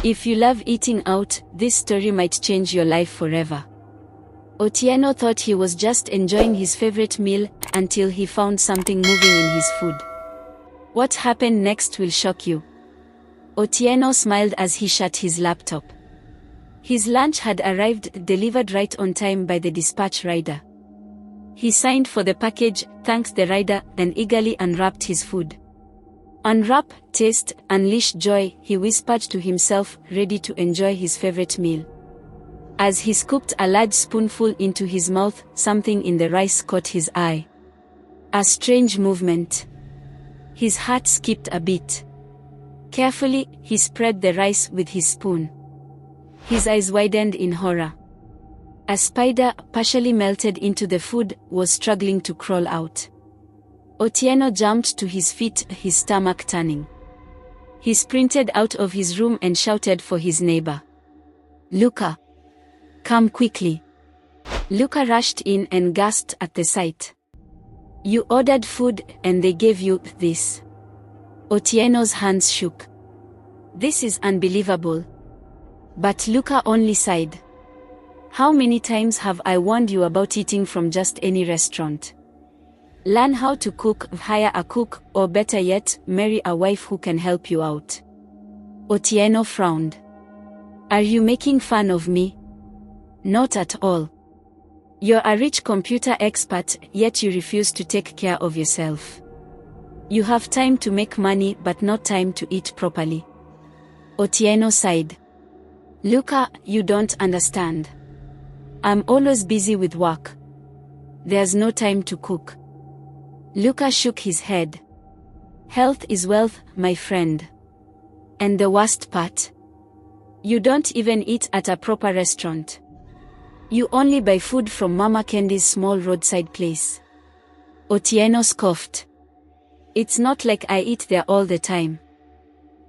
If you love eating out, this story might change your life forever. Otieno thought he was just enjoying his favorite meal until he found something moving in his food. What happened next will shock you. Otieno smiled as he shut his laptop. His lunch had arrived, delivered right on time by the dispatch rider. He signed for the package, thanked the rider, then eagerly unwrapped his food. Unwrap, taste, unleash joy, he whispered to himself, ready to enjoy his favorite meal. As he scooped a large spoonful into his mouth, something in the rice caught his eye. A strange movement. His heart skipped a beat. Carefully, he spread the rice with his spoon. His eyes widened in horror. A spider, partially melted into the food, was struggling to crawl out. Otieno jumped to his feet, his stomach turning. He sprinted out of his room and shouted for his neighbor. "Luca! Come quickly!" Luca rushed in and gasped at the sight. "You ordered food, and they gave you this." Otieno's hands shook. "This is unbelievable." But Luca only sighed. "How many times have I warned you about eating from just any restaurant? Learn how to cook, hire a cook, or better yet, marry a wife who can help you out." Otieno frowned. "Are you making fun of me?" "Not at all. You're a rich computer expert, yet you refuse to take care of yourself. You have time to make money but not time to eat properly." Otieno sighed. "Luca, you don't understand. I'm always busy with work. There's no time to cook." Luca shook his head. "Health is wealth, my friend. And the worst part? You don't even eat at a proper restaurant. You only buy food from Mama Candy's small roadside place." Otieno scoffed. "It's not like I eat there all the time.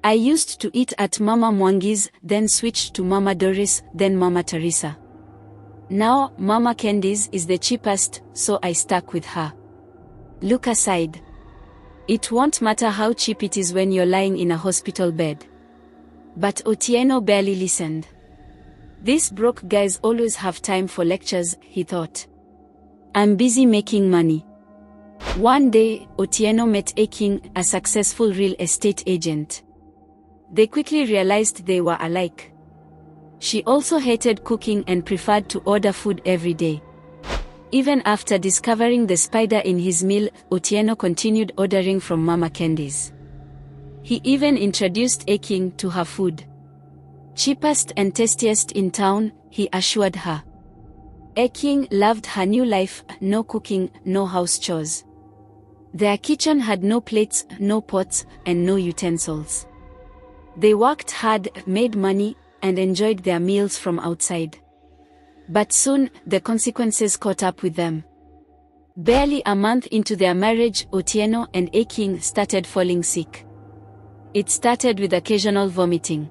I used to eat at Mama Mwangi's, then switched to Mama Doris, then Mama Teresa. Now, Mama Candy's is the cheapest, so I stuck with her." Luca sighed. "It won't matter how cheap it is when you're lying in a hospital bed." But Otieno barely listened. "These broke guys always have time for lectures," he thought. "I'm busy making money." One day, Otieno met Aking, a successful real estate agent. They quickly realized they were alike. She also hated cooking and preferred to order food every day. Even after discovering the spider in his meal, Otieno continued ordering from Mama Candy's. He even introduced Aking to her food. "Cheapest and tastiest in town," he assured her. Aking loved her new life, no cooking, no house chores. Their kitchen had no plates, no pots, and no utensils. They worked hard, made money, and enjoyed their meals from outside. But soon, the consequences caught up with them. Barely a month into their marriage, Otieno and Aking started falling sick. It started with occasional vomiting.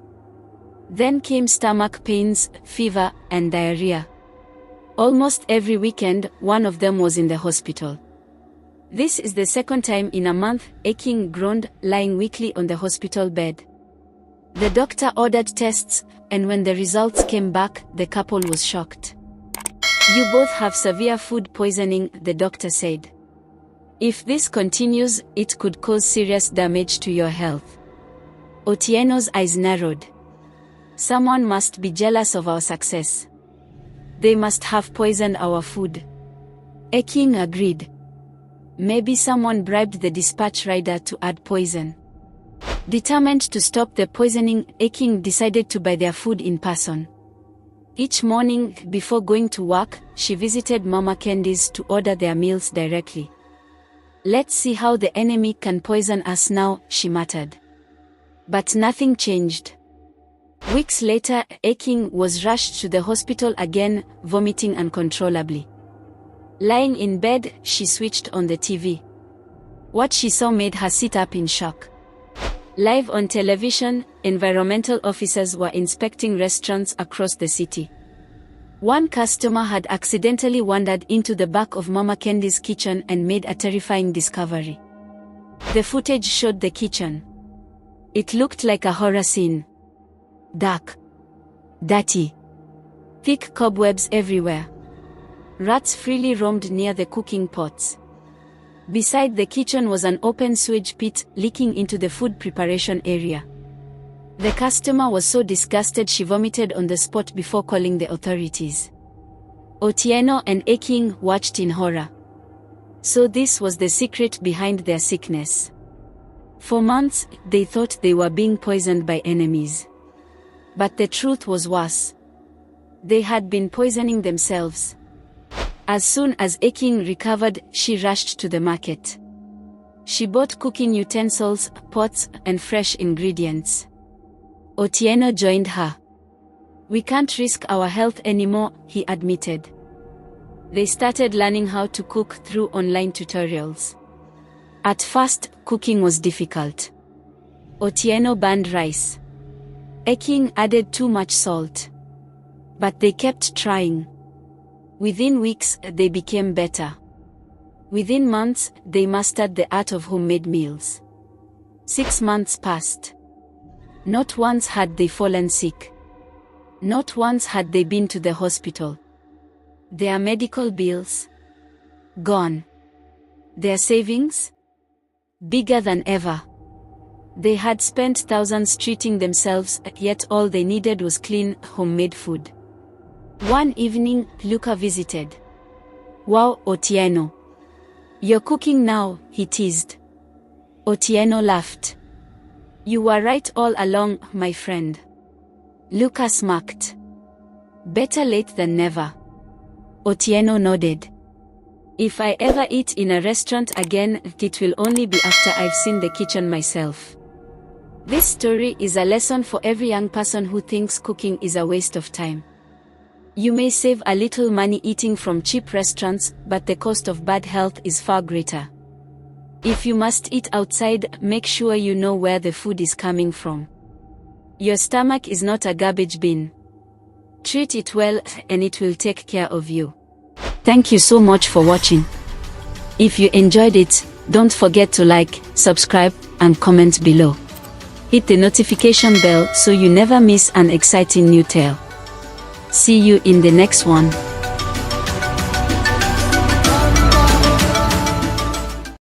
Then came stomach pains, fever, and diarrhea. Almost every weekend, one of them was in the hospital. This is the second time in a month, Aking groaned, lying weakly on the hospital bed. The doctor ordered tests, and when the results came back, the couple was shocked. "You both have severe food poisoning," the doctor said. "If this continues, it could cause serious damage to your health." Otieno's eyes narrowed. "Someone must be jealous of our success. They must have poisoned our food." Aking agreed. Maybe someone bribed the dispatch rider to add poison. Determined to stop the poisoning, Aking decided to buy their food in person. Each morning, before going to work, she visited Mama Candy's to order their meals directly. "Let's see how the enemy can poison us now," she muttered. But nothing changed. Weeks later, Aking was rushed to the hospital again, vomiting uncontrollably. Lying in bed, she switched on the TV. What she saw made her sit up in shock. Live on television, environmental officers were inspecting restaurants across the city. One customer had accidentally wandered into the back of Mama Candy's kitchen and made a terrifying discovery. The footage showed the kitchen. It looked like a horror scene. Dark. Dirty. Thick cobwebs everywhere. Rats freely roamed near the cooking pots. Beside the kitchen was an open sewage pit leaking into the food preparation area. The customer was so disgusted she vomited on the spot before calling the authorities. Otieno and Eking watched in horror. So this was the secret behind their sickness. For months, they thought they were being poisoned by enemies. But the truth was worse. They had been poisoning themselves. As soon as Eking recovered, she rushed to the market. She bought cooking utensils, pots, and fresh ingredients. Otieno joined her. "We can't risk our health anymore," he admitted. They started learning how to cook through online tutorials. At first, cooking was difficult. Otieno burned rice. Eking added too much salt. But they kept trying. Within weeks, they became better. Within months, they mastered the art of homemade meals. 6 months passed. Not once had they fallen sick. Not once had they been to the hospital. Their medical bills? Gone. Their savings? Bigger than ever. They had spent thousands treating themselves, yet all they needed was clean, homemade food. One evening, Luca visited. "Wow, Otieno. You're cooking now," he teased. Otieno laughed. "You were right all along, my friend." Luca smirked. "Better late than never." Otieno nodded. "If I ever eat in a restaurant again, it will only be after I've seen the kitchen myself." This story is a lesson for every young person who thinks cooking is a waste of time. You may save a little money eating from cheap restaurants, but the cost of bad health is far greater. If you must eat outside, make sure you know where the food is coming from. Your stomach is not a garbage bin. Treat it well, and it will take care of you. Thank you so much for watching. If you enjoyed it, don't forget to like, subscribe, and comment below. Hit the notification bell so you never miss an exciting new tale. See you in the next one.